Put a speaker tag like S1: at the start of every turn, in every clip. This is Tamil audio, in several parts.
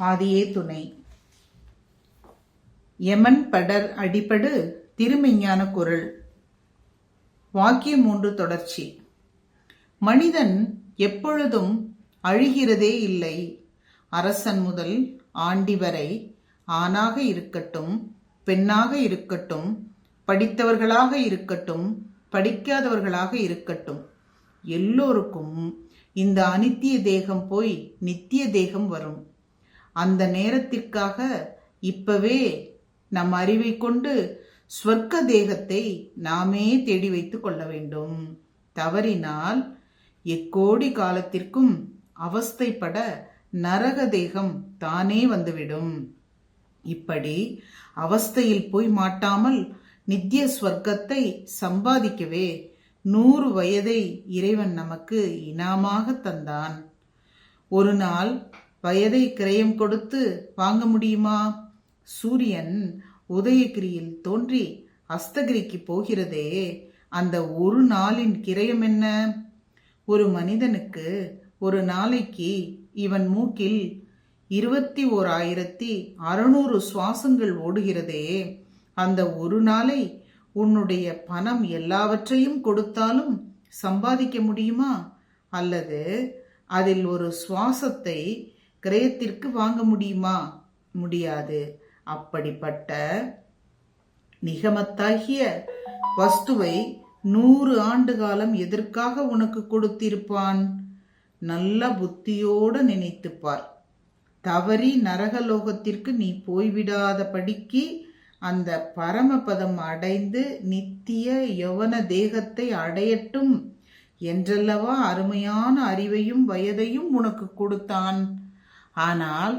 S1: ஆதியே துணை. யமன் படர் அடிபடு திருமெஞ்ஞான குறள். வாக்கியம் 3 தொடர்ச்சி. மனிதன் எப்பொழுதும் அழிகிறதே இல்லை. அரசன் முதல் ஆண்டி வரை, ஆணாக இருக்கட்டும் பெண்ணாக இருக்கட்டும், படித்தவர்களாக இருக்கட்டும் படிக்காதவர்களாக இருக்கட்டும், எல்லோருக்கும் இந்த அனித்திய தேகம் போய் நித்திய தேகம் வரும். அந்த நேரத்திற்காக இப்பவே நம் அறிவை கொண்டு ஸ்வர்க்க தேகத்தை நாமே தேடி வைத்துக் கொள்ள வேண்டும். தவறினால் எக்கோடி காலத்திற்கும் அவஸ்தைப்பட நரக தேகம் தானே வந்துவிடும். இப்படி அவஸ்தையில் போய் மாட்டாமல் நித்திய ஸ்வர்க்கத்தை சம்பாதிக்கவே 100 வயதை இறைவன் நமக்கு இனாமாக தந்தான். ஒரு நாள் வயதை கிரயம் கொடுத்து வாங்க முடியுமா? சூரியன் உதயகிரியில் தோன்றி அஸ்தகிரிக்கு போகிறதே, அந்த ஒரு நாளின் கிரயம் என்ன? ஒரு மனிதனுக்கு ஒரு நாளைக்கு இவன் மூக்கில் 21,600 சுவாசங்கள் ஓடுகிறதே, அந்த ஒரு நாளை உன்னுடைய பணம் எல்லாவற்றையும் கொடுத்தாலும் சம்பாதிக்க முடியுமா? அல்லது அதில் ஒரு சுவாசத்தை கிரயத்திற்கு வாங்க முடியுமா? முடியாது. அப்படிப்பட்ட நிகமத்தாகிய வஸ்துவை 100 ஆண்டு காலம் எதற்காக உனக்கு கொடுத்திருப்பான்? நல்ல புத்தியோடு நினைத்துப்பார். தவறி நரகலோகத்திற்கு நீ போய்விடாதபடிக்கு அந்த பரமபதம் அடைந்து நித்திய யவன தேகத்தை அடையட்டும் என்றல்லவா அருமையான அறிவையும் வயதையும் உனக்கு கொடுத்தான். ஆனால்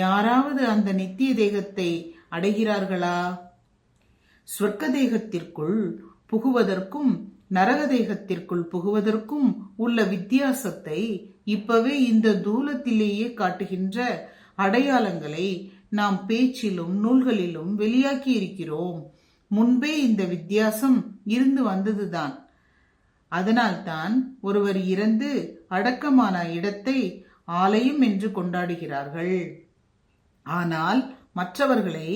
S1: யாராவது அந்த நித்திய தேகத்தை அடைகிறார்களா? சொர்க்க தேகத்திற்குள் புகுவதற்கும் நரக தேகத்திற்குள் புகுவதற்கும் உள்ள வித்தியாசத்தை இப்பவே இந்த தூலத்திலேயே காட்டுகின்ற அடையாளங்களை நாம் பேச்சிலும் நூல்களிலும் வெளியாக்கி இருக்கிறோம். முன்பே இந்த வித்தியாசம் இருந்து வந்ததுதான். அதனால்தான் ஒருவர் இறந்து அடக்கமான இடத்தை ஆலயம் என்று கொண்டாடுகிறார்கள். ஆனால் மற்றவர்களை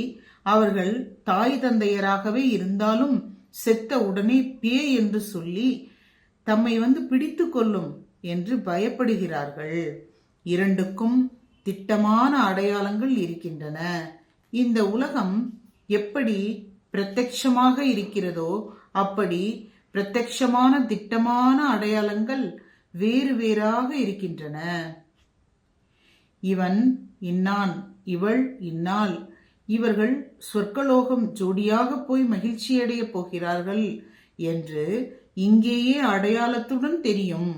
S1: அவர்கள் தாய் தந்தையராகவே இருந்தாலும் செத்த உடனே பேய் என்று சொல்லி தம்மை பிடித்து கொள்ளும் என்று பயப்படுகிறார்கள். இரண்டுக்கும் திட்டமான அடையாளங்கள் இருக்கின்றன. இந்த உலகம் எப்படி பிரத்யட்சமாக இருக்கிறதோ அப்படி பிரத்யட்சமான திட்டமான அடையாளங்கள் வேறு வேறாக இருக்கின்றன. இவன் இன்னான், இவள் இன்னாள், இவர்கள் சொர்க்கலோகம் ஜோடியாக போய் மகிழ்ச்சியடைய போகிறார்கள் என்று இங்கேயே அடையாளத்துடன் தெரியும்.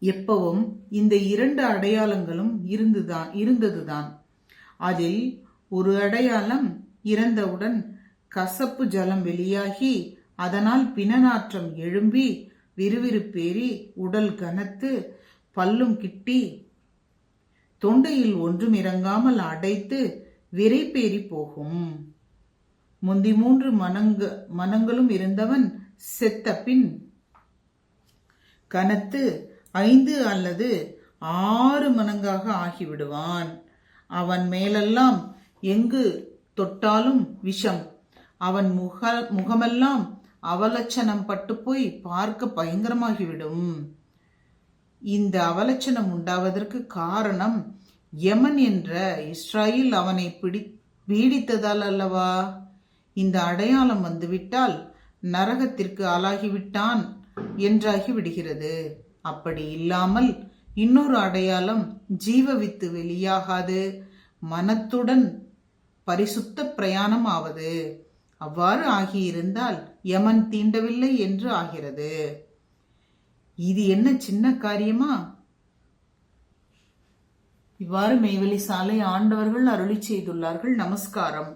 S1: எப்பவும் இந்த 2 அடையாளங்களும் இருந்ததுதான். அதில் ஒரு அடையாளம் இறந்தவுடன் கசப்பு ஜலம் வெளியாகி அதனால் பிணநாற்றம் எழும்பி விறுவிறுப்பேறி உடல் கனத்து பல்லும் கிட்டி தொண்டையில் ஒன்றும் இறங்காமல் அடைத்து விரைப்பேறி போகும். முந்தி 3 மனங்களும் இருந்தவன் செத்த பின் கனத்து 5 அல்லது 6 மனங்காக ஆகிவிடுவான். அவன் மேலெல்லாம் எங்கு தொட்டாலும் விஷம். அவன் முகமெல்லாம் அவலட்சணம் பட்டு போய் பார்க்க பயங்கரமாகிவிடும். இந்த அவலட்சணம் உண்டாவதற்கு காரணம் யமன் என்ற இஸ்ராயேல் அவனை பீடித்ததால் அல்லவா? இந்த அடையாளம் வந்துவிட்டால் நரகத்திற்கு ஆளாகிவிட்டான் என்றாகி விடுகிறது. அப்படி இல்லாமல் இன்னொரு அடையாளம் ஜீவவித்து வெளியாகாது, மனத்துடன் பரிசுத்த பிரயாணம் ஆவது. அவ்வாறு ஆகியிருந்தால் யமன் தீண்டவில்லை என்று ஆகிறது. இது என்ன சின்ன காரியமா? இவ்வாறு மெய்வழி சாலை ஆண்டவர்கள் அருளி செய்துள்ளார்கள். நமஸ்காரம்.